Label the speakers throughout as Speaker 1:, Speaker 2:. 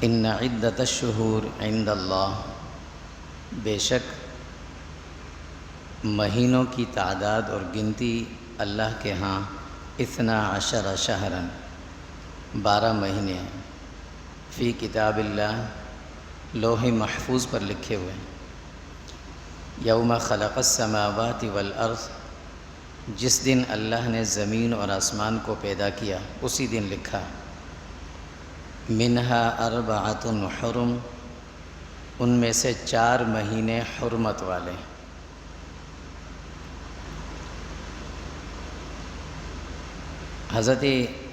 Speaker 1: ان عدت الشہور عند اللہ، بے شک مہینوں کی تعداد اور گنتی اللہ کے ہاں 12 شہرا 12 مہینے ہیں، فی کتاب اللہ لوح محفوظ پر لکھے ہوئے ہیں، یوم خلق السماوات والارض، جس دن اللہ نے زمین اور آسمان کو پیدا کیا اسی دن لکھا، منہا اربعۃ حرم، ان میں سے 4 مہینے حرمت والے۔ حضرت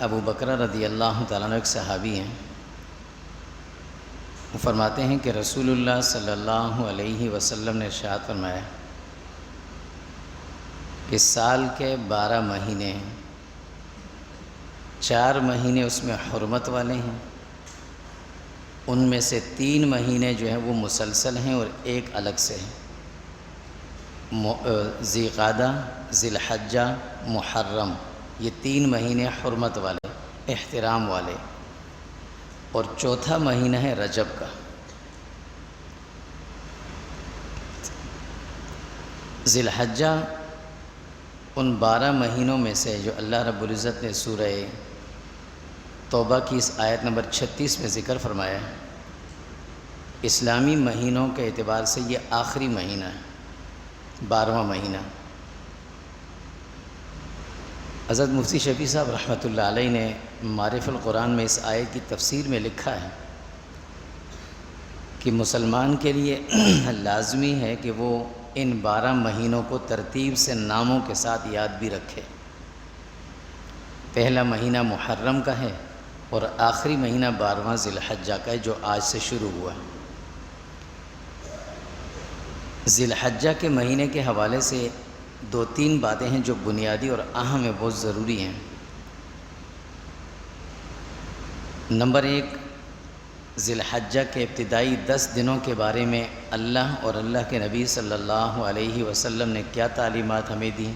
Speaker 1: ابو بکر رضی اللہ تعالیٰ عنہ ایک صحابی ہیں، وہ فرماتے ہیں کہ رسول اللہ صلی اللہ علیہ وسلم نے ارشاد فرمایا کہ سال کے 12 مہینے ہیں، 4 مہینے اس میں حرمت والے ہیں، ان میں سے 3 مہینے جو ہیں وہ مسلسل ہیں اور ایک الگ سے ہیں، ذی قعدہ، ذی الحجہ، محرم، یہ 3 مہینے حرمت والے، احترام والے، اور چوتھا مہینہ ہے رجب کا۔ ذی الحجہ ان 12 مہینوں میں سے جو اللہ رب العزت نے سورہ توبہ کی اس آیت نمبر 36 میں ذکر فرمایا ہے، اسلامی مہینوں کے اعتبار سے یہ آخری مہینہ ہے، 12واں مہینہ۔ حضرت مفتی شفیع صاحب رحمۃ اللہ علیہ نے معارف القرآن میں اس آیت کی تفسیر میں لکھا ہے کہ مسلمان کے لیے لازمی ہے کہ وہ ان 12 مہینوں کو ترتیب سے ناموں کے ساتھ یاد بھی رکھے۔ پہلا مہینہ محرم کا ہے اور آخری مہینہ 12واں ذی الحجہ کا ہے جو آج سے شروع ہوا ہے۔ ذی الحجہ کے مہینے کے حوالے سے 2-3 باتیں ہیں جو بنیادی اور اہم ہیں، بہت ضروری ہیں۔ نمبر 1، ذی الحجہ کے ابتدائی 10 دنوں کے بارے میں اللہ اور اللہ کے نبی صلی اللہ علیہ وسلم نے کیا تعلیمات ہمیں دی۔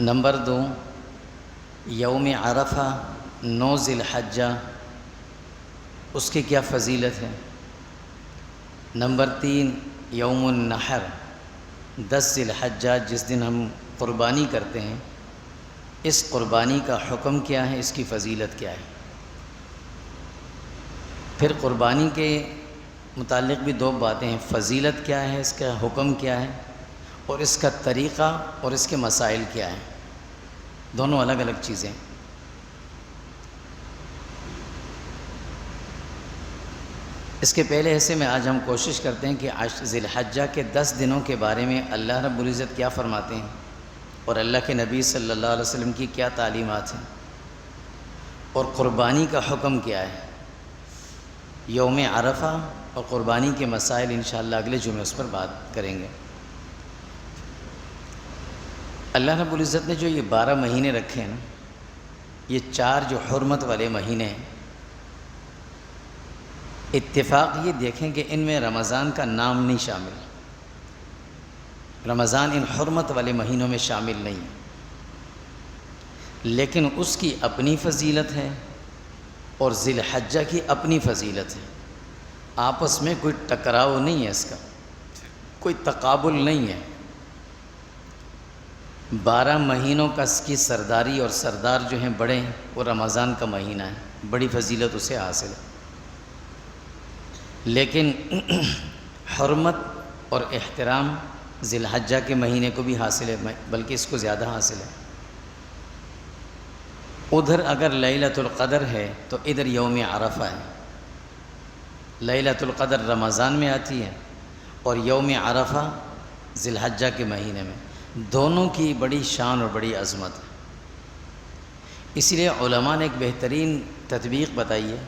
Speaker 1: نمبر 2، یوم عرفہ 9 ذی الحجہ، اس کی کیا فضیلت ہے۔ نمبر 3، یوم النحر 10 ذی الحجہ، جس دن ہم قربانی کرتے ہیں، اس قربانی کا حکم کیا ہے، اس کی فضیلت کیا ہے۔ پھر قربانی کے متعلق بھی 2 باتیں ہیں، فضیلت کیا ہے، اس کا حکم کیا ہے، اور اس کا طریقہ اور اس کے مسائل کیا ہیں، دونوں الگ الگ چیزیں۔ اس کے پہلے حصے میں آج ہم کوشش کرتے ہیں کہ ذی الحجہ کے 10 دنوں کے بارے میں اللہ رب العزت کیا فرماتے ہیں اور اللہ کے نبی صلی اللہ علیہ وسلم کی کیا تعلیمات ہیں، اور قربانی کا حکم کیا ہے۔ یوم عرفہ اور قربانی کے مسائل انشاءاللہ اگلے جمعے اس پر بات کریں گے۔ اللہ رب العزت نے جو یہ 12 مہینے رکھے ہیں نا، یہ 4 جو حرمت والے مہینے ہیں، اتفاق یہ دیکھیں کہ ان میں رمضان کا نام نہیں شامل، رمضان ان حرمت والے مہینوں میں شامل نہیں ہے، لیکن اس کی اپنی فضیلت ہے اور ذی الحجہ کی اپنی فضیلت ہے، آپس میں کوئی ٹکراؤ نہیں ہے، اس کا کوئی تقابل نہیں ہے۔ 12 مہینوں کا اس کی سرداری اور سردار جو ہیں بڑے ہیں، وہ رمضان کا مہینہ ہے، بڑی فضیلت اسے حاصل ہے، لیکن حرمت اور احترام ذی الحجہ کے مہینے کو بھی حاصل ہے، بلکہ اس کو زیادہ حاصل ہے۔ ادھر اگر لیلۃ القدر ہے تو ادھر یوم عرفہ ہے، لیلۃ القدر رمضان میں آتی ہے اور یوم عرفہ ذی الحجہ کے مہینے میں، دونوں کی بڑی شان اور بڑی عظمت ہے۔ اسی لیے علماء نے ایک بہترین تطبیق بتائی ہے،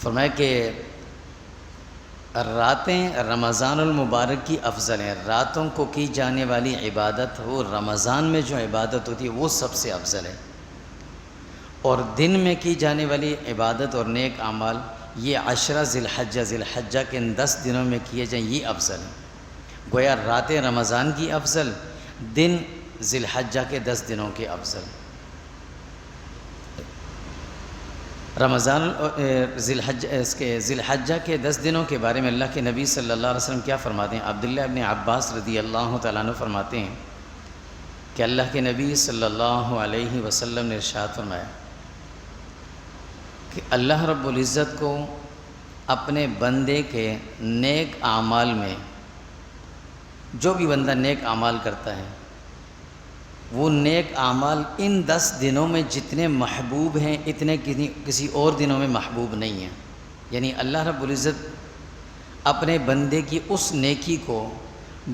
Speaker 1: فرمایا کہ راتیں رمضان المبارک کی افضل ہیں، راتوں کو کی جانے والی عبادت وہ رمضان میں جو عبادت ہوتی ہے وہ سب سے افضل ہے، اور دن میں کی جانے والی عبادت اور نیک اعمال یہ 10 ذی الحجہ کے ان 10 دنوں میں کیے جائیں، یہ افضل ہے۔ گویا راتیں رمضان کی افضل، دن ذی الحجہ کے 10 دنوں کے افضل۔ رمضان ذی الحجہ کے 10 دنوں کے بارے میں اللہ کے نبی صلی اللہ علیہ وسلم کیا فرماتے ہیں؟ عبداللہ ابن عباس رضی اللہ تعالیٰ عنہ فرماتے ہیں کہ اللہ کے نبی صلی اللہ علیہ وسلم نے ارشاد فرمایا کہ اللہ رب العزت کو اپنے بندے کے نیک اعمال میں، جو بھی بندہ نیک اعمال کرتا ہے، وہ نیک اعمال ان 10 دنوں میں جتنے محبوب ہیں اتنے کسی اور دنوں میں محبوب نہیں ہیں۔ یعنی اللہ رب العزت اپنے بندے کی اس نیکی کو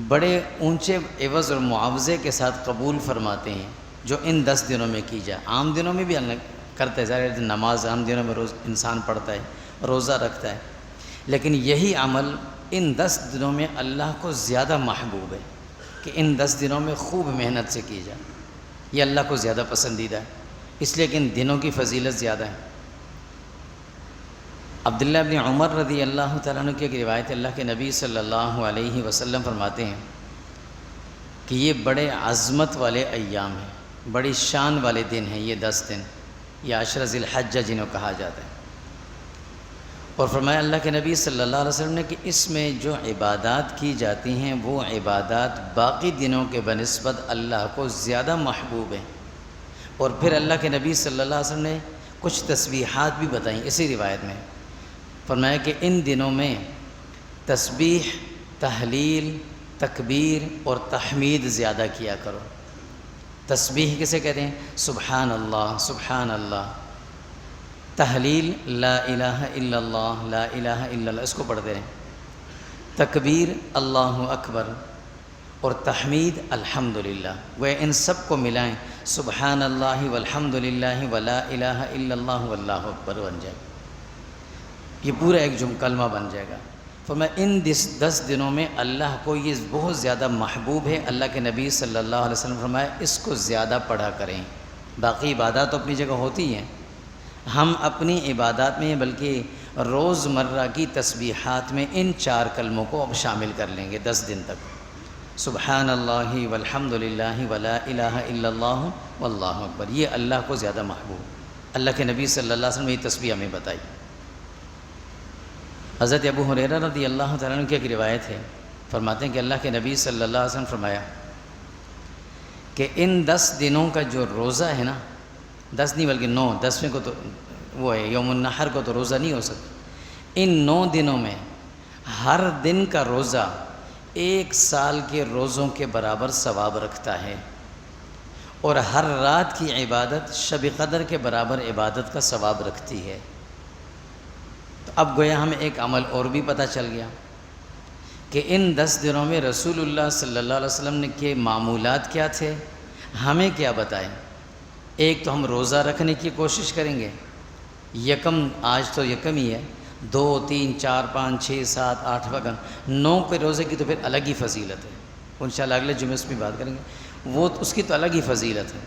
Speaker 1: بڑے اونچے عوض اور معاوضے کے ساتھ قبول فرماتے ہیں جو ان 10 دنوں میں کی جائے۔ عام دنوں میں بھی اللہ کرتا ہے، ظاہر نماز عام دنوں میں روز انسان پڑھتا ہے، روزہ رکھتا ہے، لیکن یہی عمل ان 10 دنوں میں اللہ کو زیادہ محبوب ہے کہ ان 10 دنوں میں خوب محنت سے کی جائے۔ یہ اللہ کو زیادہ پسندیدہ ہے، اس لیے کہ ان دنوں کی فضیلت زیادہ ہے۔ عبداللہ ابن عمر رضی اللہ تعالیٰ عنہ کی ایک روایت، اللہ کے نبی صلی اللہ علیہ وسلم فرماتے ہیں کہ یہ بڑے عظمت والے ایام ہیں، بڑی شان والے دن ہیں یہ 10 دن، یہ عشر ذی الحجہ جنہوں کہا جاتا ہے۔ اور فرمایا اللہ کے نبی صلی اللہ علیہ وسلم نے کہ اس میں جو عبادات کی جاتی ہیں وہ عبادات باقی دنوں کے بنسبت اللہ کو زیادہ محبوب ہیں۔ اور پھر اللہ کے نبی صلی اللہ علیہ وسلم نے کچھ تسبیحات بھی بتائیں اسی روایت میں، فرمایا کہ ان دنوں میں تسبیح، تحلیل، تکبیر اور تحمید زیادہ کیا کرو۔ تسبیح کسے کہتے ہیں؟ سبحان اللہ، سبحان اللہ۔ تحلیل لا الہ الا اللہ، لا الہ الا اللہ، اس کو پڑھتے رہیں۔ تکبیر اللہ اکبر، اور تحمید الحمدللہ۔ وہ ان سب کو ملائیں، سبحان اللہ والحمدللہ ولا الہ الا اللہ واللہ اکبر بن جائے، یہ پورا ایک کلمہ بن جائے گا۔ فرمایا ان 10 دنوں میں اللہ کو یہ بہت زیادہ محبوب ہے۔ اللہ کے نبی صلی اللہ علیہ وسلم فرمایا اس کو زیادہ پڑھا کریں۔ باقی عبادات تو اپنی جگہ ہوتی ہیں، ہم اپنی عبادات میں بلکہ روز مرہ کی تسبیحات میں ان 4 کلموں کو اب شامل کر لیں گے 10 دن تک، سبحان اللہ والحمدللہ ولا الہ الا اللہ واللہ اکبر۔ یہ اللہ کو زیادہ محبوب، اللہ کے نبی صلی اللہ علیہ وسلم نے یہ تسبیح ہمیں بتائی۔ حضرت ابو ہریرہ رضی اللہ تعالیٰ عنہ کی ایک روایت ہے، فرماتے ہیں کہ اللہ کے نبی صلی اللہ علیہ وسلم فرمایا کہ ان 10 دنوں کا جو روزہ ہے نا، 10 نہیں بلکہ 9، 10ویں کو تو وہ ہے یوم النحر کو تو روزہ نہیں ہو سکتا، ان 9 دنوں میں ہر دن کا روزہ 1 سال کے روزوں کے برابر ثواب رکھتا ہے، اور ہر رات کی عبادت شب قدر کے برابر عبادت کا ثواب رکھتی ہے۔ تو اب گویا ہمیں ایک عمل اور بھی پتہ چل گیا کہ ان 10 دنوں میں رسول اللہ صلی اللہ علیہ وسلم نے کے معمولات کیا تھے، ہمیں کیا بتائیں۔ ایک تو ہم روزہ رکھنے کی کوشش کریں گے، یکم، آج تو یکم ہی ہے، 2، 3، 4، 5، 6، 7، 8 وقت 9 کے روزے کی تو پھر الگ ہی فضیلت ہے، انشاءاللہ اگلے جمعے اس میں بات کریں گے، وہ اس کی تو الگ ہی فضیلت ہے۔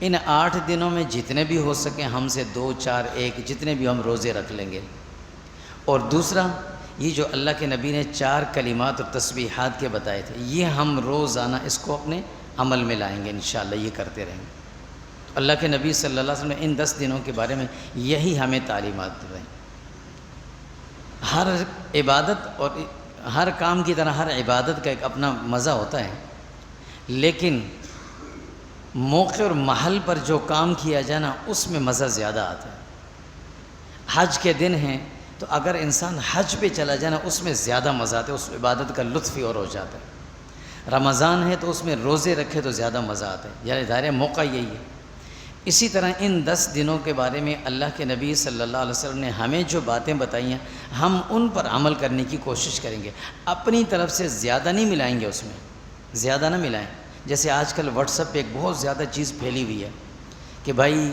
Speaker 1: ان 8 دنوں میں جتنے بھی ہو سکیں ہم سے 2، 4، 1 جتنے بھی ہم روزے رکھ لیں گے۔ اور دوسرا یہ جو اللہ کے نبی نے 4 کلمات اور تسبیحات کے بتائے تھے، یہ ہم روزانہ اس کو اپنے عمل میں لائیں گے انشاءاللہ، یہ کرتے رہیں گے۔ تو اللہ کے نبی صلی اللہ علیہ وسلم نے ان 10 دنوں کے بارے میں یہی ہمیں تعلیمات دیں۔ ہر عبادت اور ہر کام کی طرح ہر عبادت کا ایک اپنا مزہ ہوتا ہے، لیکن موقع اور محل پر جو کام کیا جائے نا اس میں مزہ زیادہ آتا ہے۔ حج کے دن ہیں تو اگر انسان حج پہ چلا جائے نا اس میں زیادہ مزہ آتا ہے، اس عبادت کا لطف ہی اور ہو جاتا ہے۔ رمضان ہے تو اس میں روزے رکھے تو زیادہ مزہ آتا ہے، یعنی ظاہر موقع یہی ہے۔ اسی طرح ان 10 دنوں کے بارے میں اللہ کے نبی صلی اللہ علیہ وسلم نے ہمیں جو باتیں بتائی ہیں ہم ان پر عمل کرنے کی کوشش کریں گے، اپنی طرف سے زیادہ نہیں ملائیں گے، اس میں زیادہ نہ ملائیں۔ جیسے آج کل واٹس ایپ پہ ایک بہت زیادہ چیز پھیلی ہوئی ہے کہ بھائی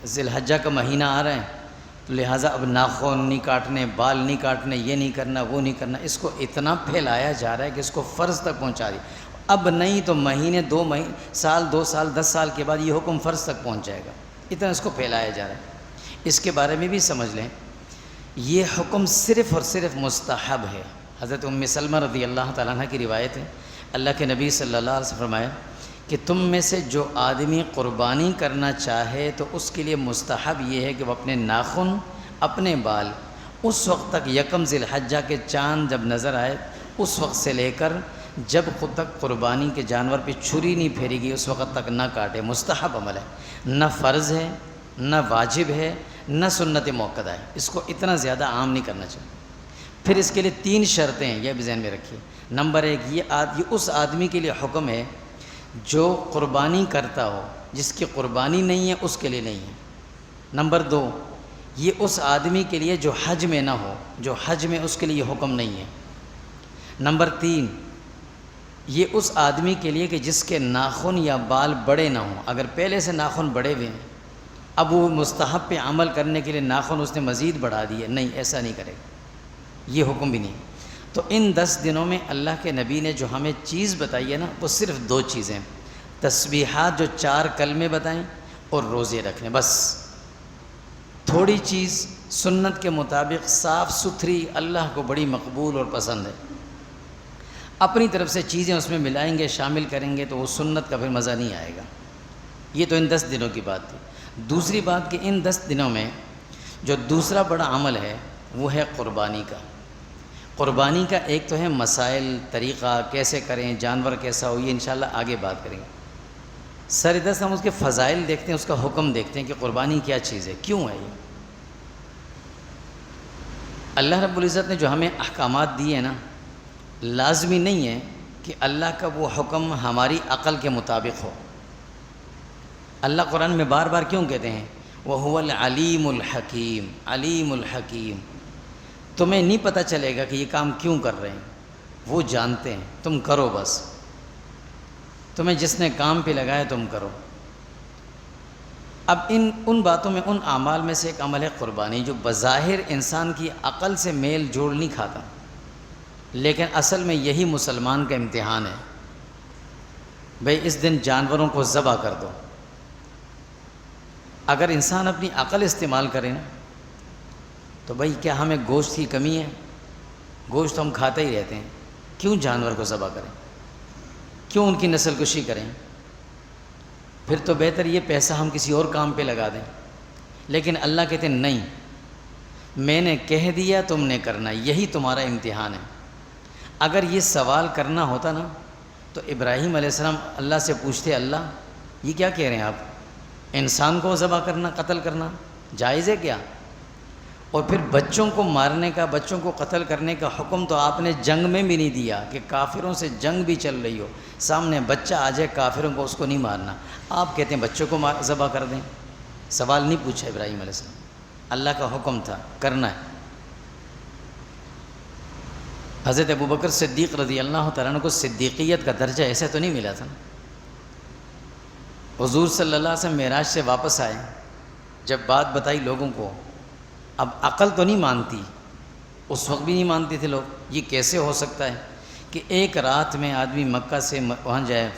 Speaker 1: ذی الحجہ کا مہینہ آ رہا ہے تو لہٰذا اب ناخن نہیں کاٹنے، بال نہیں کاٹنے، یہ نہیں کرنا، وہ نہیں کرنا، اس کو اتنا پھیلایا جا رہا ہے کہ اس کو فرض تک پہنچا رہی، اب نہیں تو مہینے 2 مہینے، سال 2 سال 10 سال کے بعد یہ حکم فرض تک پہنچ جائے گا، اتنا اس کو پھیلایا جا رہا ہے۔ اس کے بارے میں بھی سمجھ لیں، یہ حکم صرف اور صرف مستحب ہے۔ حضرت ام سلمہ رضی اللہ تعالیٰ عنہ کی روایت ہے، اللہ کے نبی صلی اللہ علیہ وسلم فرمایا کہ تم میں سے جو آدمی قربانی کرنا چاہے تو اس کے لیے مستحب یہ ہے کہ وہ اپنے ناخن، اپنے بال اس وقت تک یکم ذی الحجہ کے چاند جب نظر آئے اس وقت سے لے کر جب خود تک قربانی کے جانور پہ چھری نہیں پھیری گئی اس وقت تک نہ کاٹے۔ مستحب عمل ہے، نہ فرض ہے، نہ واجب ہے، نہ سنت موقدہ ہے، اس کو اتنا زیادہ عام نہیں کرنا چاہیے۔ پھر اس کے لیے 3 شرطیں ہیں، یہ بھی ذہن میں رکھیے۔ نمبر 1، یہ اس آدمی کے لیے حکم ہے جو قربانی کرتا ہو، جس کی قربانی نہیں ہے اس کے لیے نہیں ہے۔ نمبر 2، یہ اس آدمی کے لیے جو حج میں نہ ہو، جو حج میں اس کے لیے یہ حکم نہیں ہے۔ نمبر 3، یہ اس آدمی کے لیے کہ جس کے ناخن یا بال بڑے نہ ہوں۔ اگر پہلے سے ناخن بڑے ہوئے ہیں، اب وہ مستحب پہ عمل کرنے کے لیے ناخن اس نے مزید بڑھا دیے، نہیں، ایسا نہیں کرے گا، یہ حکم بھی نہیں۔ تو ان 10 دنوں میں اللہ کے نبی نے جو ہمیں چیز بتائی ہے نا، وہ صرف 2 چیزیں، تسبیحات جو 4 کلمے بتائیں اور روزے رکھنے، بس۔ تھوڑی چیز سنت کے مطابق صاف ستھری، اللہ کو بڑی مقبول اور پسند ہے۔ اپنی طرف سے چیزیں اس میں ملائیں گے، شامل کریں گے تو وہ سنت کا پھر مزہ نہیں آئے گا۔ یہ تو ان 10 دنوں کی بات تھی۔ دوسری بات کہ ان 10 دنوں میں جو دوسرا بڑا عمل ہے وہ ہے قربانی کا۔ قربانی کا ایک تو ہے مسائل، طریقہ کیسے کریں، جانور کیسا ہو، یہ انشاءاللہ آگے بات کریں گے۔ سر دست ہم اس کے فضائل دیکھتے ہیں، اس کا حکم دیکھتے ہیں کہ قربانی کیا چیز ہے، کیوں ہے یہ۔ اللہ رب العزت نے جو ہمیں احکامات دیے ہیں نا، لازمی نہیں ہے کہ اللہ کا وہ حکم ہماری عقل کے مطابق ہو۔ اللہ قرآن میں بار بار کیوں کہتے ہیں وَهُوَ الْعَلِيمُ الْحَكِيمُ، علیم الحکیم۔ تمہیں نہیں پتہ چلے گا کہ یہ کام کیوں کر رہے ہیں، وہ جانتے ہیں، تم کرو بس، تمہیں جس نے کام پہ لگایا تم کرو۔ اب ان باتوں میں، ان اعمال میں سے ایک عمل ہے قربانی، جو بظاہر انسان کی عقل سے میل جوڑ نہیں کھاتا، لیکن اصل میں یہی مسلمان کا امتحان ہے۔ بھئی اس دن جانوروں کو ذبح کر دو۔ اگر انسان اپنی عقل استعمال کرے نا تو بھئی کیا ہمیں گوشت کی کمی ہے؟ گوشت ہم کھاتے ہی رہتے ہیں، کیوں جانور کو ذبح کریں، کیوں ان کی نسل کشی کریں؟ پھر تو بہتر یہ پیسہ ہم کسی اور کام پہ لگا دیں۔ لیکن اللہ کہتے ہیں نہیں، میں نے کہہ دیا، تم نے کرنا، یہی تمہارا امتحان ہے۔ اگر یہ سوال کرنا ہوتا نا تو ابراہیم علیہ السلام اللہ سے پوچھتے، اللہ یہ کیا کہہ رہے ہیں آپ، انسان کو ذبح کرنا، قتل کرنا جائز ہے کیا؟ اور پھر بچوں کو مارنے کا، بچوں کو قتل کرنے کا حکم تو آپ نے جنگ میں بھی نہیں دیا، کہ کافروں سے جنگ بھی چل رہی ہو، سامنے بچہ آ جائے کافروں کو، اس کو نہیں مارنا، آپ کہتے ہیں بچوں کو ذبح کر دیں۔ سوال نہیں پوچھا ابراہیم علیہ السلام، اللہ کا حکم تھا، کرنا ہے۔ حضرت ابوبکر صدیق رضی اللہ تعالیٰ عنہ کو صدیقیت کا درجہ ایسے تو نہیں ملا تھا۔ حضور صلی اللہ علیہ وسلم معراج سے واپس آئے، جب بات بتائی لوگوں کو، اب عقل تو نہیں مانتی، اس وقت بھی نہیں مانتے تھے لوگ، یہ کیسے ہو سکتا ہے کہ ایک رات میں آدمی مکہ سے وہاں جائے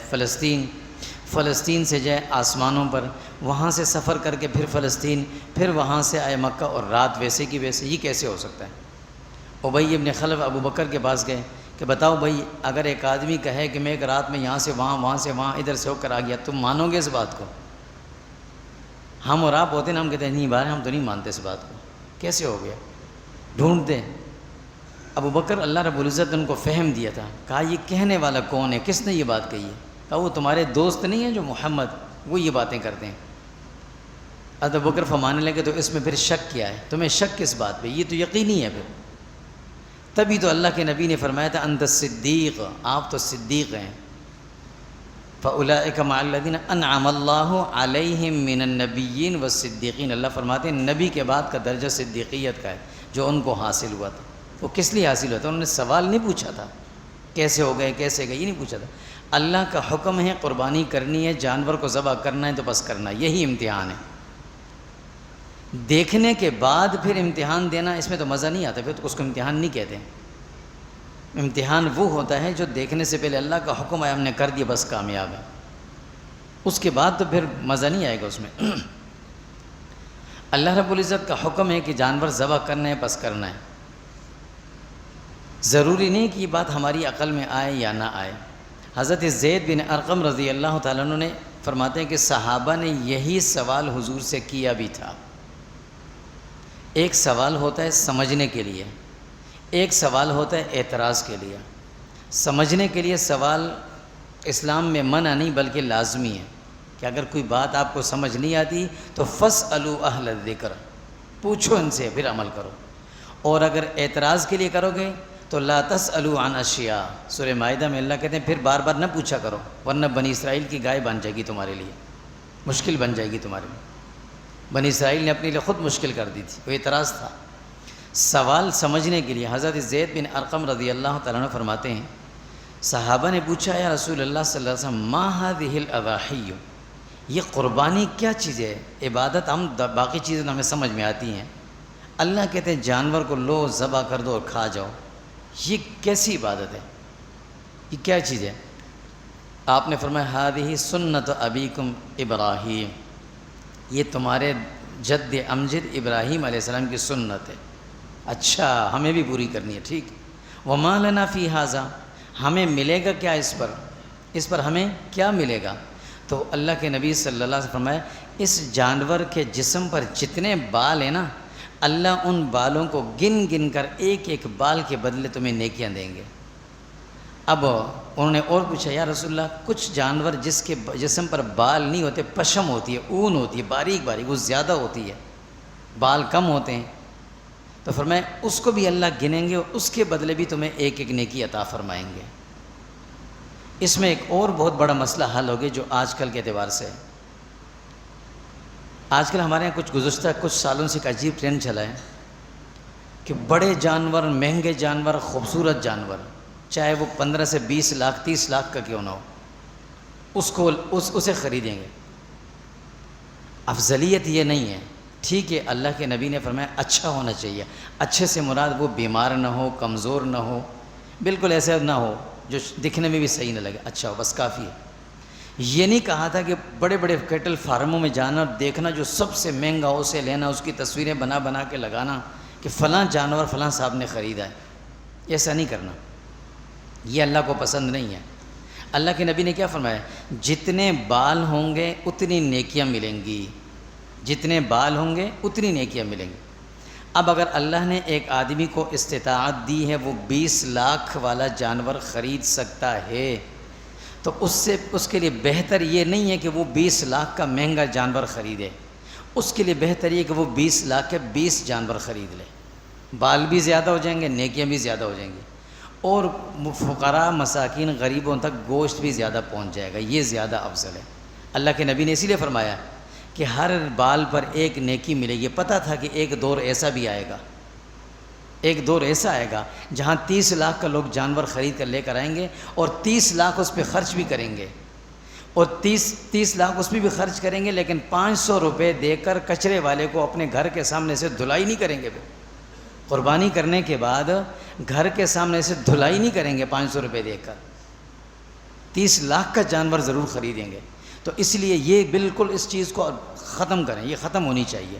Speaker 1: فلسطین سے جائے آسمانوں پر، وہاں سے سفر کر کے پھر فلسطین، پھر وہاں سے آئے مکہ، اور رات ویسے کی ویسے، یہ کیسے ہو سکتا ہے؟ ابی ابن خلف ابو بکر کے پاس گئے کہ بتاؤ بھائی، اگر ایک آدمی کہے کہ میں ایک رات میں یہاں سے وہاں، وہاں سے وہاں، ادھر سے ہو کر آ گیا، تم مانو گے اس بات کو؟ ہم اور آپ ہوتے نا، ہم کہتے ہیں نہیں بھائی، ہم تو نہیں مانتے اس بات کو، کیسے ہو گیا، ڈھونڈتے۔ ابو بکر اللہ رب العزت نے ان کو فہم دیا تھا، کہا یہ کہنے والا کون ہے، کس نے یہ بات کہی ہے؟ کہا وہ تمہارے دوست نہیں ہیں جو محمد، وہ یہ باتیں کرتے ہیں۔ ابو بکر فرمانے لگے تو اس میں پھر شک کیا ہے، تمہیں شک کس بات پہ، یہ تو یقینی ہے۔ پھر تبھی تو اللہ کے نبی نے فرمایا تھا انت صدیق، آپ تو صدیق ہیں۔ فَأُولَئِكَ مَعَ الَّذِينَ أَنْعَمَ اللَّهُ عَلَيْهِمْ مِنَ النَّبِيِّينَ وَالصِّدِّيقِينَ۔ اللہ فرماتے ہیں نبی کے بعد کا درجہ صدیقیت کا ہے، جو ان کو حاصل ہوا تھا۔ وہ کس لیے حاصل ہوا تھا؟ انہوں نے سوال نہیں پوچھا تھا کیسے ہو گئے، کیسے گئے، یہ نہیں پوچھا تھا۔ اللہ کا حکم ہے قربانی کرنی ہے، جانور کو ذبح کرنا ہے تو بس کرنا، یہی امتحان ہے۔ دیکھنے کے بعد پھر امتحان دینا، اس میں تو مزہ نہیں آتا، پھر تو اس کو امتحان نہیں کہتے۔ امتحان وہ ہوتا ہے جو دیکھنے سے پہلے اللہ کا حکم ہے، ہم نے کر دیا بس کامیاب ہے، اس کے بعد تو پھر مزہ نہیں آئے گا اس میں۔ اللہ رب العزت کا حکم ہے کہ جانور ذبح کرنا ہے، بس کرنا ہے۔ ضروری نہیں کہ یہ بات ہماری عقل میں آئے یا نہ آئے۔ حضرت زید بن ارقم رضی اللہ تعالیٰ عنہ نے فرماتے ہیں کہ صحابہ نے یہی سوال حضور سے کیا بھی تھا۔ ایک سوال ہوتا ہے سمجھنے کے لیے، ایک سوال ہوتا ہے اعتراض کے لیے۔ سمجھنے کے لیے سوال اسلام میں منع نہیں بلکہ لازمی ہے کہ اگر کوئی بات آپ کو سمجھ نہیں آتی تو فاسألوا اہل الذکر، پوچھو ان سے پھر عمل کرو۔ اور اگر اعتراض کے لیے کرو گے تو لا تسألوا عن اشیاء، سورہ مائدہ میں اللہ کہتے ہیں پھر بار بار نہ پوچھا کرو ورنہ بنی اسرائیل کی گائے بن جائے گی تمہارے لیے، مشکل بن جائے گی تمہارے لیے۔ بنی اسرائیل نے اپنے لیے خود مشکل کر دی تھی، وہ اعتراض تھا۔ سوال سمجھنے کے لیے حضرت زید بن ارقم رضی اللہ تعالیٰ عنہ فرماتے ہیں صحابہ نے پوچھا یا رسول اللہ صلی اللہ علیہ وسلم ما هذه الاضاحی، یہ قربانی کیا چیز ہے؟ عبادت ہم باقی چیزیں ہمیں سمجھ میں آتی ہیں، اللہ کہتے ہیں جانور کو لو ذبح کر دو اور کھا جاؤ، یہ کیسی عبادت ہے؟ یہ کیا چیز ہے؟ آپ نے فرمایا هذه سنت ابیکم ابراہیم، یہ تمہارے جد امجد ابراہیم علیہ السلام کی سنت ہے۔ اچھا ہمیں بھی پوری کرنی ہے، ٹھیک۔ وما لنا فی ھذا، ہمیں ملے گا کیا اس پر ہمیں کیا ملے گا؟ تو اللہ کے نبی صلی اللہ علیہ وسلم فرمایا اس جانور کے جسم پر جتنے بال ہیں نا، اللہ ان بالوں کو گن گن کر ایک ایک بال کے بدلے تمہیں نیکیاں دیں گے۔ اب انہوں نے اور پوچھا یا رسول اللہ کچھ جانور جس کے جسم پر بال نہیں ہوتے، پشم ہوتی ہے، اون ہوتی ہے، باریک باریک، وہ زیادہ ہوتی ہے، بال کم ہوتے ہیں، تو فرمایا اس کو بھی اللہ گنیں گے اور اس کے بدلے بھی تمہیں ایک ایک نیکی عطا فرمائیں گے۔ اس میں ایک اور بہت بڑا مسئلہ حل ہو گیا جو آج کل کے اعتبار سے ہے۔ آج کل ہمارے یہاں گزشتہ کچھ سالوں سے ایک عجیب ٹرینڈ چلا ہے کہ بڑے جانور، مہنگے جانور، خوبصورت جانور، چاہے وہ 15 سے 20 لاکھ 30 لاکھ کا کیوں نہ ہو، اسے خریدیں گے۔ افضلیت یہ نہیں ہے، ٹھیک ہے اللہ کے نبی نے فرمایا اچھا ہونا چاہیے، اچھے سے مراد وہ بیمار نہ ہو، کمزور نہ ہو، بالکل ایسا نہ ہو جو دکھنے میں بھی صحیح نہ لگے، اچھا ہو بس کافی ہے۔ یہ نہیں کہا تھا کہ بڑے بڑے کیٹل فارموں میں جانا اور دیکھنا جو سب سے مہنگا ہو اسے لینا، اس کی تصویریں بنا بنا کے لگانا کہ فلاں جانور فلاں صاحب نے خریدا ہے، ایسا نہیں کرنا، یہ اللہ کو پسند نہیں ہے۔ اللہ کے نبی نے کیا فرمایا؟ جتنے بال ہوں گے اتنی نیکیاں ملیں گی، جتنے بال ہوں گے اتنی نیکیاں ملیں گی۔ اب اگر اللہ نے ایک آدمی کو استطاعت دی ہے وہ 20 لاکھ والا جانور خرید سکتا ہے، تو اس کے لیے بہتر یہ نہیں ہے کہ وہ 20 لاکھ کا مہنگا جانور خریدے، اس کے لیے بہتر یہ کہ وہ 20 لاکھ کے 20 جانور خرید لے، بال بھی زیادہ ہو جائیں گے، نیکیاں بھی زیادہ ہو جائیں گی، اور فقراء مساکین غریبوں تک گوشت بھی زیادہ پہنچ جائے گا، یہ زیادہ افضل ہے۔ اللہ کے نبی نے اسی لیے فرمایا کہ ہر بال پر ایک نیکی ملے گی۔ پتہ تھا کہ ایک دور ایسا بھی آئے گا، ایک دور ایسا آئے گا جہاں 30 لاکھ کا لوگ جانور خرید کر لے کر آئیں گے اور 30 لاکھ اس پہ خرچ بھی کریں گے، اور 30 لاکھ اس پہ بھی خرچ کریں گے، لیکن 500 روپے دے کر کچرے والے کو اپنے گھر کے سامنے سے دھلائی نہیں کریں گے۔ قربانی کرنے کے بعد گھر کے سامنے سے دھلائی نہیں کریں گے 500 روپے دے کر، 30 لاکھ کا جانور ضرور خریدیں گے۔ تو اس لیے یہ بالکل اس چیز کو ختم کریں، یہ ختم ہونی چاہیے۔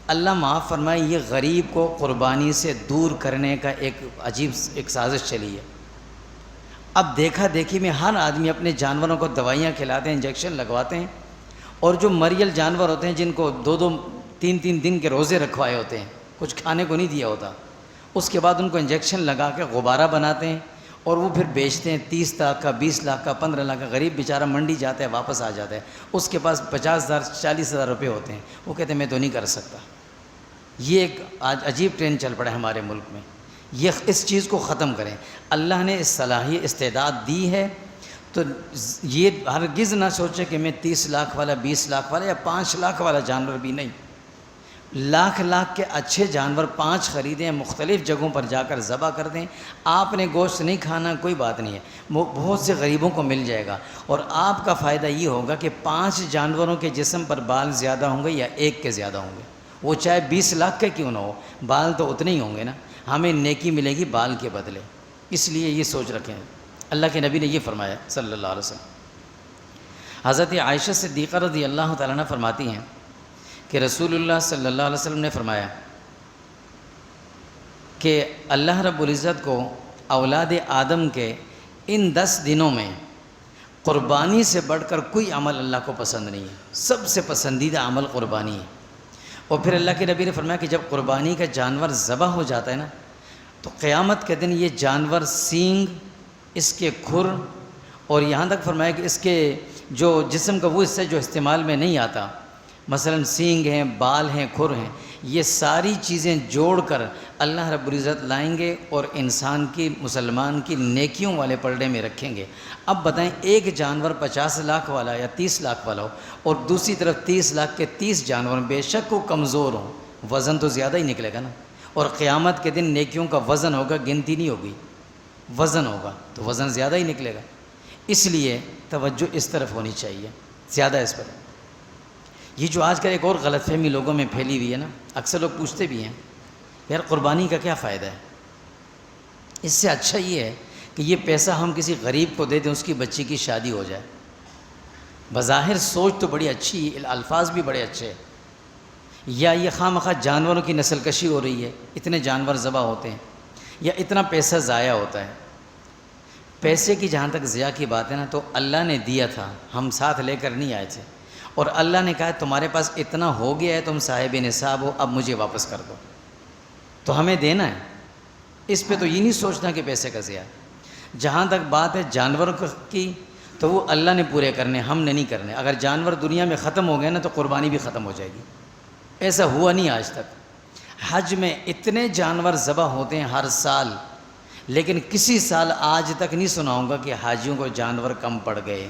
Speaker 1: اللہ معاف فرمائے، یہ غریب کو قربانی سے دور کرنے کا ایک عجیب ایک سازش چلی ہے۔ اب دیکھا دیکھی میں ہر آدمی اپنے جانوروں کو دوائیاں کھلاتے ہیں، انجیکشن لگواتے ہیں، اور جو مریل جانور ہوتے ہیں جن کو 2 3 دن کے روزے رکھوائے ہوتے ہیں، کچھ کھانے کو نہیں دیا ہوتا، اس کے بعد ان کو انجیکشن لگا کے غبارہ بناتے ہیں اور وہ پھر بیچتے ہیں 30 لاکھ کا، 20 لاکھ کا، 15 لاکھ کا۔ غریب بیچارہ منڈی جاتا ہے واپس آ جاتا ہے، اس کے پاس 50,000 40,000 روپے ہوتے ہیں، وہ کہتے ہیں میں تو نہیں کر سکتا۔ یہ ایک آج عجیب ٹرینڈ چل پڑا ہے ہمارے ملک میں، یہ اس چیز کو ختم کریں۔ اللہ نے اس صلاحیت استعداد دی ہے تو یہ ہرگز نہ سوچے کہ میں 30 لاکھ والا، 20 لاکھ والا یا 5 لاکھ والا جانور بھی نہیں، لاکھ کے اچھے جانور 5 خریدیں، مختلف جگہوں پر جا کر ذبح کر دیں۔ آپ نے گوشت نہیں کھانا کوئی بات نہیں ہے، بہت سے غریبوں کو مل جائے گا، اور آپ کا فائدہ یہ ہوگا کہ 5 جانوروں کے جسم پر بال زیادہ ہوں گے یا ایک کے زیادہ ہوں گے، وہ چاہے 20 لاکھ کے کیوں نہ ہو، بال تو اتنے ہی ہوں گے نا، ہمیں نیکی ملے گی بال کے بدلے۔ اس لیے یہ سوچ رکھیں۔ اللہ کے نبی نے یہ فرمایا صلی اللہ علیہ وسلم۔ حضرت عائشہ صدیقہ رضی اللہ تعالیٰ عنہ فرماتی ہیں کہ رسول اللہ صلی اللہ علیہ وسلم نے فرمایا کہ اللہ رب العزت کو اولاد آدم کے ان 10 دنوں میں قربانی سے بڑھ کر کوئی عمل اللہ کو پسند نہیں ہے، سب سے پسندیدہ عمل قربانی ہے۔ اور پھر اللہ کے نبی نے فرمایا کہ جب قربانی کا جانور ذبح ہو جاتا ہے نا، تو قیامت کے دن یہ جانور سینگ، اس کے کھر، اور یہاں تک فرمایا کہ اس کے جو جسم کا وہ حصہ جو استعمال میں نہیں آتا، مثلا سینگ ہیں، بال ہیں، کھر ہیں، یہ ساری چیزیں جوڑ کر اللہ رب العزت لائیں گے اور انسان کی، مسلمان کی نیکیوں والے پلڑے میں رکھیں گے۔ اب بتائیں، ایک جانور 50 لاکھ والا یا 30 لاکھ والا ہو اور دوسری طرف 30 لاکھ کے 30 جانور، بے شک وہ کمزور ہوں، وزن تو زیادہ ہی نکلے گا نا۔ اور قیامت کے دن نیکیوں کا وزن ہوگا، گنتی نہیں ہوگی، وزن ہوگا تو وزن زیادہ ہی نکلے گا۔ اس لیے توجہ اس طرف ہونی چاہیے، زیادہ اس پر۔ یہ جو آج کل ایک اور غلط فہمی لوگوں میں پھیلی ہوئی ہے نا، اکثر لوگ پوچھتے بھی ہیں یار قربانی کا کیا فائدہ ہے؟ اس سے اچھا یہ ہے کہ یہ پیسہ ہم کسی غریب کو دے دیں، اس کی بچی کی شادی ہو جائے۔ بظاہر سوچ تو بڑی اچھی، الفاظ بھی بڑے اچھے، یا یہ خواہ مخواہ جانوروں کی نسل کشی ہو رہی ہے، اتنے جانور ذبح ہوتے ہیں، یا اتنا پیسہ ضائع ہوتا ہے۔ پیسے کی جہاں تک ضیاع کی بات ہے نا، تو اللہ نے دیا تھا، ہم ساتھ لے کر نہیں آئے تھے، اور اللہ نے کہا تمہارے پاس اتنا ہو گیا ہے، تم صاحب نصاب ہو، اب مجھے واپس کر دو، تو ہمیں دینا ہے۔ اس پہ تو یہ نہیں سوچنا کہ پیسے کا ضیاع ہے۔ جہاں تک بات ہے جانوروں کی، تو وہ اللہ نے پورے کرنے، ہم نے نہیں کرنے۔ اگر جانور دنیا میں ختم ہو گئے نا، تو قربانی بھی ختم ہو جائے گی۔ ایسا ہوا نہیں آج تک۔ حج میں اتنے جانور ذبح ہوتے ہیں ہر سال، لیکن کسی سال آج تک نہیں سنا ہوگا کہ حاجیوں کو جانور کم پڑ گئے،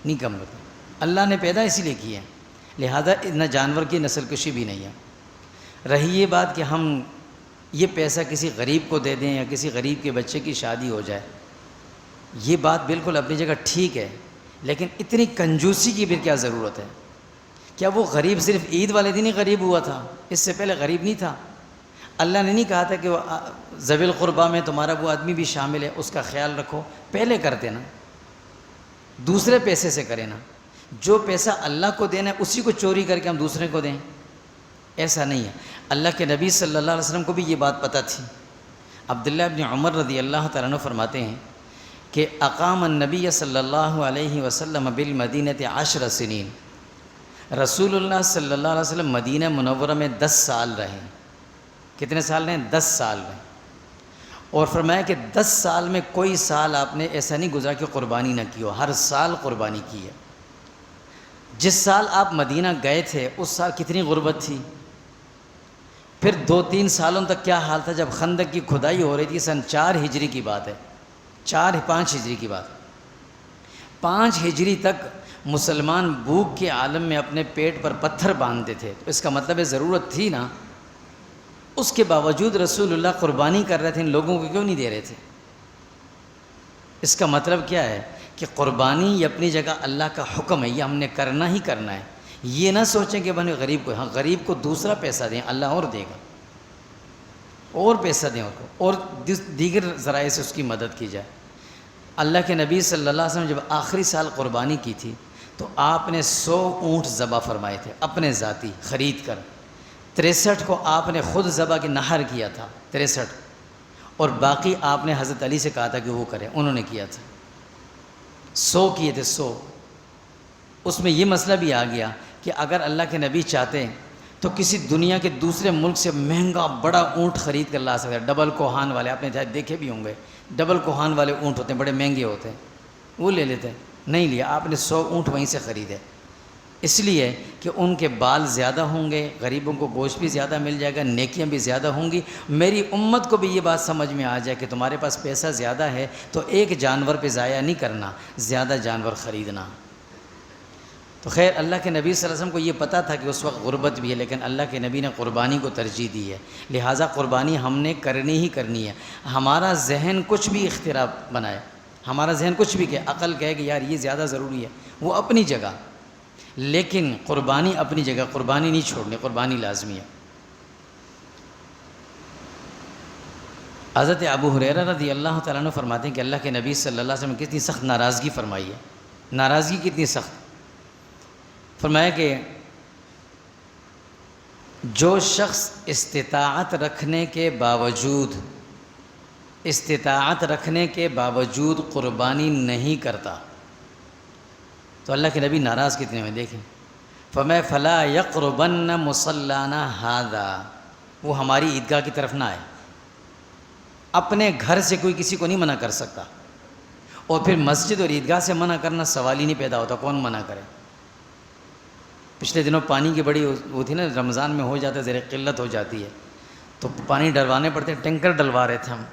Speaker 1: نہیں کم ہوتے۔ اللہ نے پیدا اسی لیے کیے ہیں، لہذا نہ جانور کی نسل کشی بھی نہیں ہے۔ رہی یہ بات کہ ہم یہ پیسہ کسی غریب کو دے دیں یا کسی غریب کے بچے کی شادی ہو جائے، یہ بات بالکل اپنی جگہ ٹھیک ہے، لیکن اتنی کنجوسی کی پھر کیا ضرورت ہے؟ کیا وہ غریب صرف عید والے دن ہی غریب ہوا تھا؟ اس سے پہلے غریب نہیں تھا؟ اللہ نے نہیں کہا تھا کہ ذوی القربیٰ میں تمہارا وہ آدمی بھی شامل ہے، اس کا خیال رکھو؟ پہلے کرتے نا، دوسرے پیسے سے کریں نا۔ جو پیسہ اللہ کو دینا ہے اسی کو چوری کر کے ہم دوسرے کو دیں، ایسا نہیں ہے۔ اللہ کے نبی صلی اللہ علیہ وسلم کو بھی یہ بات پتہ تھی۔ عبداللہ ابن عمر رضی اللہ تعالیٰ عنہ فرماتے ہیں کہ اقام النبی صلی اللہ علیہ وسلم بالمدینۃ 10 سنین، رسول اللہ صلی اللہ علیہ وسلم مدینہ منورہ میں 10 سال رہے۔ کتنے سال رہے؟ 10 سال رہے۔ اور فرمایا کہ 10 سال میں کوئی سال آپ نے ایسا نہیں گزرا کہ قربانی نہ کی ہو، ہر سال قربانی کی ہے۔ جس سال آپ مدینہ گئے تھے اس سال کتنی غربت تھی، پھر 2-3 سالوں تک کیا حال تھا؟ جب خندق کی کھدائی ہو رہی تھی، سن 4 ہجری کی بات ہے، 5 ہجری کی بات، 5 ہجری تک مسلمان بھوک کے عالم میں اپنے پیٹ پر پتھر باندھتے تھے، تو اس کا مطلب ہے ضرورت تھی نا۔ اس کے باوجود رسول اللہ قربانی کر رہے تھے، ان لوگوں کو کیوں نہیں دے رہے تھے؟ اس کا مطلب کیا ہے کہ قربانی یہ اپنی جگہ اللہ کا حکم ہے، یہ ہم نے کرنا ہی کرنا ہے۔ یہ نہ سوچیں کہ بنے غریب کو، ہاں غریب کو دوسرا پیسہ دیں، اللہ اور دے گا، اور پیسہ دیں، اور دیگر ذرائع سے اس کی مدد کی جائے۔ اللہ کے نبی صلی اللہ علیہ وسلم جب آخری سال قربانی کی تھی تو آپ نے 100 اونٹ ذبح فرمائے تھے اپنے ذاتی خرید کر، 63 کو آپ نے خود ذبح کے نحر کیا تھا، 63، اور باقی آپ نے حضرت علی سے کہا تھا کہ وہ کریں، انہوں نے کیا تھا، 100 کیے تھے، 100۔ اس میں یہ مسئلہ بھی آ گیا کہ اگر اللہ کے نبی چاہتے تو کسی دنیا کے دوسرے ملک سے مہنگا بڑا اونٹ خرید کر لا سکتے، ڈبل کوہان والے، آپ نے دیکھے بھی ہوں گے، ڈبل کوہان والے اونٹ ہوتے ہیں، بڑے مہنگے ہوتے ہیں، وہ لے لیتے، نہیں لیا، آپ نے 100 اونٹ وہیں سے خریدے، اس لیے کہ ان کے بال زیادہ ہوں گے، غریبوں کو گوشت بھی زیادہ مل جائے گا، نیکیاں بھی زیادہ ہوں گی۔ میری امت کو بھی یہ بات سمجھ میں آ جائے کہ تمہارے پاس پیسہ زیادہ ہے تو ایک جانور پہ ضائع نہیں کرنا، زیادہ جانور خریدنا۔ تو خیر، اللہ کے نبی صلی اللہ علیہ وسلم کو یہ پتہ تھا کہ اس وقت غربت بھی ہے، لیکن اللہ کے نبی نے قربانی کو ترجیح دی ہے، لہٰذا قربانی ہم نے کرنی ہی کرنی ہے۔ ہمارا ذہن کچھ بھی اختراع بنائے، ہمارا ذہن کچھ بھی کہ عقل کہے کہ یار یہ زیادہ ضروری ہے، وہ اپنی جگہ، لیکن قربانی اپنی جگہ، قربانی نہیں چھوڑنی، قربانی لازمی ہے۔ حضرت ابو ہریرہ رضی اللہ تعالیٰ عنہ فرماتے ہیں کہ اللہ کے نبی صلی اللہ علیہ وسلم نے کتنی سخت ناراضگی فرمائی ہے، ناراضگی کتنی سخت فرمایا کہ جو شخص استطاعت رکھنے کے باوجود، استطاعت رکھنے کے باوجود قربانی نہیں کرتا تو اللہ کے نبی ناراض کتنے ہوئے دیکھیں. فرمایا فلا یقربن مصلانا ھذا، وہ ہماری عیدگاہ کی طرف نہ آئے. اپنے گھر سے کوئی کسی کو نہیں منع کر سکتا، اور پھر مسجد اور عیدگاہ سے منع کرنا سوال ہی نہیں پیدا ہوتا، کون منع کرے. پچھلے دنوں پانی کی بڑی وہ تھی نا، رمضان میں ہو جاتا ہے زیر قلت ہو جاتی ہے تو پانی ڈلوانے پڑتے، ٹینکر ڈلوا رہے تھے ہم.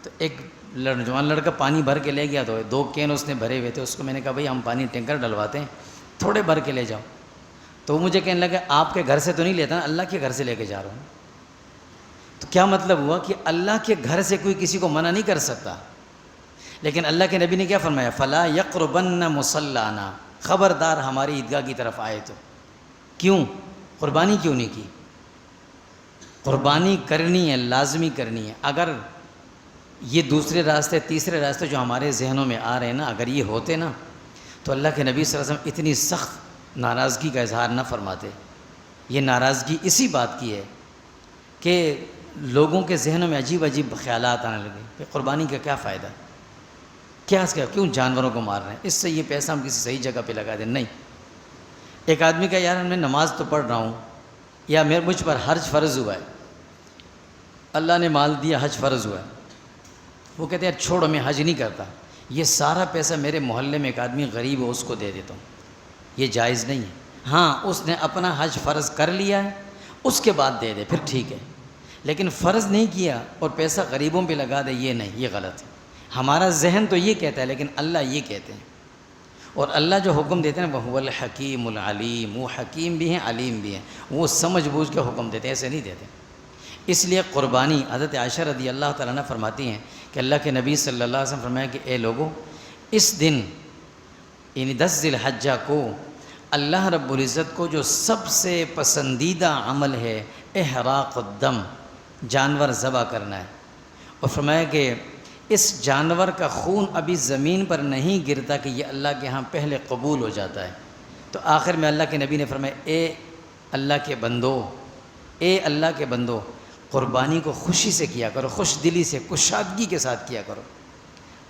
Speaker 1: تو ایک جوان لڑکا پانی بھر کے لے گیا، تو 2 کین اس نے بھرے ہوئے تھے. اس کو میں نے کہا بھائی ہم پانی ٹینکر ڈلواتے ہیں، تھوڑے بھر کے لے جاؤ. تو وہ مجھے کہنے لگا آپ کے گھر سے تو نہیں لیتا نا، اللہ کے گھر سے لے کے جا رہا ہوں. تو کیا مطلب ہوا کہ اللہ کے گھر سے کوئی کسی کو منع نہیں کر سکتا. لیکن اللہ کے نبی نے کیا فرمایا؟ فلا یقربن مصلانا، خبردار ہماری عیدگاہ کی طرف آئے تو. کیوں؟ قربانی کیوں نہیں کی؟ قربانی کرنی ہے، لازمی کرنی ہے. اگر یہ دوسرے راستے، تیسرے راستے جو ہمارے ذہنوں میں آ رہے ہیں نا، اگر یہ ہوتے نا تو اللہ کے نبی صلی اللہ علیہ وسلم اتنی سخت ناراضگی کا اظہار نہ فرماتے. یہ ناراضگی اسی بات کی ہے کہ لوگوں کے ذہنوں میں عجیب عجیب خیالات آنے لگے کہ قربانی کا کیا فائدہ، کیوں جانوروں کو مار رہے ہیں، اس سے یہ پیسہ ہم کسی صحیح جگہ پہ لگا دیں. نہیں. ایک آدمی کا یار میں نماز تو پڑھ رہا ہوں، یا مجھ پر حج فرض ہوا ہے، اللہ نے مال دیا، حج فرض ہوا ہے. وہ کہتے ہیں چھوڑو میں حج نہیں کرتا، یہ سارا پیسہ میرے محلے میں ایک آدمی غریب ہے اس کو دے دیتا ہوں. یہ جائز نہیں ہے. ہاں اس نے اپنا حج فرض کر لیا ہے، اس کے بعد دے دے پھر ٹھیک ہے، لیکن فرض نہیں کیا اور پیسہ غریبوں پہ لگا دے، یہ نہیں، یہ غلط ہے. ہمارا ذہن تو یہ کہتا ہے لیکن اللہ یہ کہتے ہیں. اور اللہ جو حکم دیتے ہیں وہ الحکیم العلیم، وہ حکیم بھی ہیں علیم بھی ہیں، وہ سمجھ بوجھ کے حکم دیتے ہیں، ایسے نہیں دیتے. اس لیے قربانی، حضرت عائشہ رضی اللہ تعالیٰ عنہ فرماتی ہیں کہ اللہ کے نبی صلی اللہ علیہ وسلم فرمایا کہ اے لوگو، اس دن یعنی 10 ذی الحجہ کو اللہ رب العزت کو جو سب سے پسندیدہ عمل ہے احراق الدم، جانور ذبح کرنا ہے. اور فرمایا کہ اس جانور کا خون ابھی زمین پر نہیں گرتا کہ یہ اللہ کے ہاں پہلے قبول ہو جاتا ہے. تو آخر میں اللہ کے نبی نے فرمایا اے اللہ کے بندو، اے اللہ کے بندو، قربانی کو خوشی سے کیا کرو، خوش دلی سے، کشادگی کے ساتھ کیا کرو،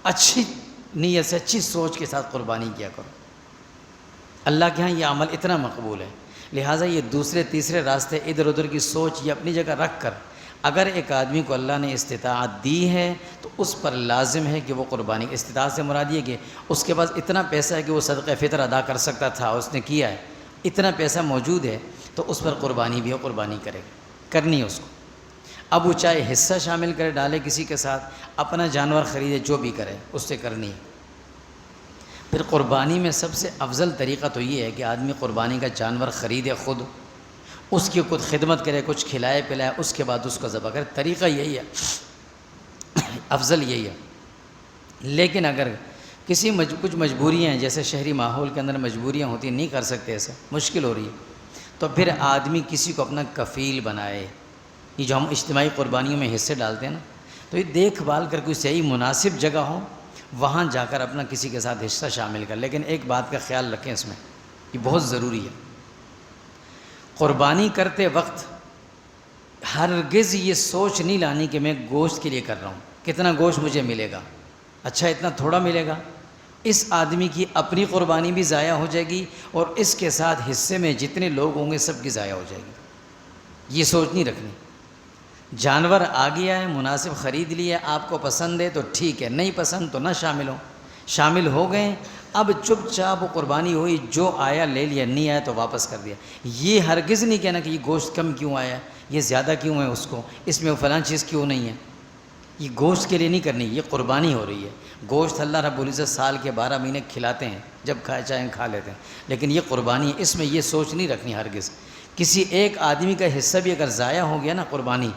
Speaker 1: اچھی نیت سے، اچھی سوچ کے ساتھ قربانی کیا کرو. اللہ کے ہاں یہ عمل اتنا مقبول ہے. لہٰذا یہ دوسرے تیسرے راستے ادھر ادھر کی سوچ یہ اپنی جگہ رکھ کر اگر ایک آدمی کو اللہ نے استطاعت دی ہے تو اس پر لازم ہے کہ وہ قربانی. استطاعت سے مراد یہ کہ اس کے پاس اتنا پیسہ ہے کہ وہ صدقہ فطر ادا کر سکتا تھا، اس نے کیا ہے، اتنا پیسہ موجود ہے تو اس پر قربانی بھی ہو، قربانی کرے، کرنی ہے اس کو. اب وہ چاہے حصہ شامل کرے، ڈالے کسی کے ساتھ، اپنا جانور خریدے، جو بھی کرے اس سے کرنی ہے. پھر قربانی میں سب سے افضل طریقہ تو یہ ہے کہ آدمی قربانی کا جانور خریدے خود، اس کی خود خدمت کرے، کچھ کھلائے پلائے، اس کے بعد اس کو ذبح کرے. طریقہ یہی ہے، افضل یہی ہے. لیکن اگر کچھ مجبوریاں ہیں، جیسے شہری ماحول کے اندر مجبوریاں ہوتی ہیں، نہیں کر سکتے، ایسا مشکل ہو رہی ہے، تو پھر آدمی کسی کو اپنا کفیل بنائے. یہ جو ہم اجتماعی قربانیوں میں حصے ڈالتے ہیں نا، تو یہ دیکھ بھال کر کوئی صحیح مناسب جگہ ہو، وہاں جا کر اپنا کسی کے ساتھ حصہ شامل کر. لیکن ایک بات کا خیال رکھیں، اس میں یہ بہت ضروری ہے، قربانی کرتے وقت ہرگز یہ سوچ نہیں لانی کہ میں گوشت کے لیے کر رہا ہوں، کتنا گوشت مجھے ملے گا، اچھا اتنا تھوڑا ملے گا. اس آدمی کی اپنی قربانی بھی ضائع ہو جائے گی اور اس کے ساتھ حصے میں جتنے لوگ ہوں گے سب کی ضائع ہو جائے گی. یہ سوچ نہیں رکھنی. جانور آ گیا ہے، مناسب خرید لیا، آپ کو پسند ہے تو ٹھیک ہے، نہیں پسند تو نہ شامل ہو. شامل ہو گئے، اب چپ چاپ قربانی ہوئی، جو آیا لے لیا، نہیں آیا تو واپس کر دیا. یہ ہرگز نہیں کہنا کہ یہ گوشت کم کیوں آیا، یہ زیادہ کیوں ہے، اس کو اس میں فلاں چیز کیوں نہیں ہے. یہ گوشت کے لیے نہیں کرنی، یہ قربانی ہو رہی ہے. گوشت اللہ رب العزت سال کے 12 مہینے کھلاتے ہیں، جب کھائے چاہیں کھا لیتے ہیں، لیکن یہ قربانی ہے، اس میں یہ سوچ نہیں رکھنی ہرگز. کسی ایک آدمی کا حصہ بھی اگر ضائع ہو گیا نا قربانی،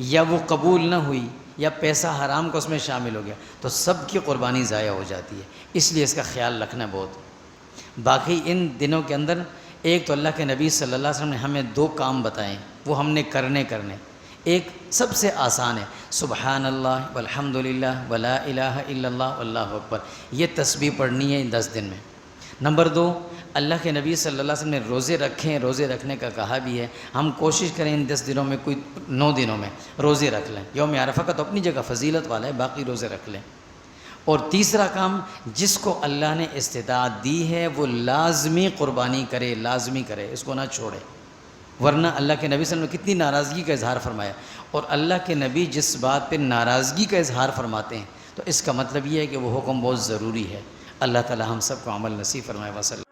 Speaker 1: یا وہ قبول نہ ہوئی، یا پیسہ حرام کا اس میں شامل ہو گیا، تو سب کی قربانی ضائع ہو جاتی ہے. اس لیے اس کا خیال رکھنا بہت. باقی ان دنوں کے اندر ایک تو اللہ کے نبی صلی اللہ علیہ وسلم نے ہمیں 2 کام بتائے، وہ ہم نے کرنے. ایک سب سے آسان ہے، سبحان اللہ والحمد للہ ولا الہ الا اللہ واللہ اکبر، یہ تسبیح پڑھنی ہے 10 دن میں. نمبر 2، اللہ کے نبی صلی اللہ علیہ وسلم نے روزے رکھیں، روزے رکھنے کا کہا بھی ہے. ہم کوشش کریں ان 10 دنوں میں کوئی 9 دنوں میں روزے رکھ لیں. یوم عرفہ کا تو اپنی جگہ فضیلت والا ہے، باقی روزے رکھ لیں. اور تیسرا کام، جس کو اللہ نے استطاعت دی ہے وہ لازمی قربانی کرے، لازمی کرے، اس کو نہ چھوڑے. ورنہ اللہ کے نبی صلی اللہ علیہ وسلم نے کتنی ناراضگی کا اظہار فرمایا، اور اللہ کے نبی جس بات پہ ناراضگی کا اظہار فرماتے ہیں تو اس کا مطلب یہ ہے کہ وہ حکم بہت ضروری ہے. اللہ تعالی ہم سب کو عمل نصیب فرمائے. وصلی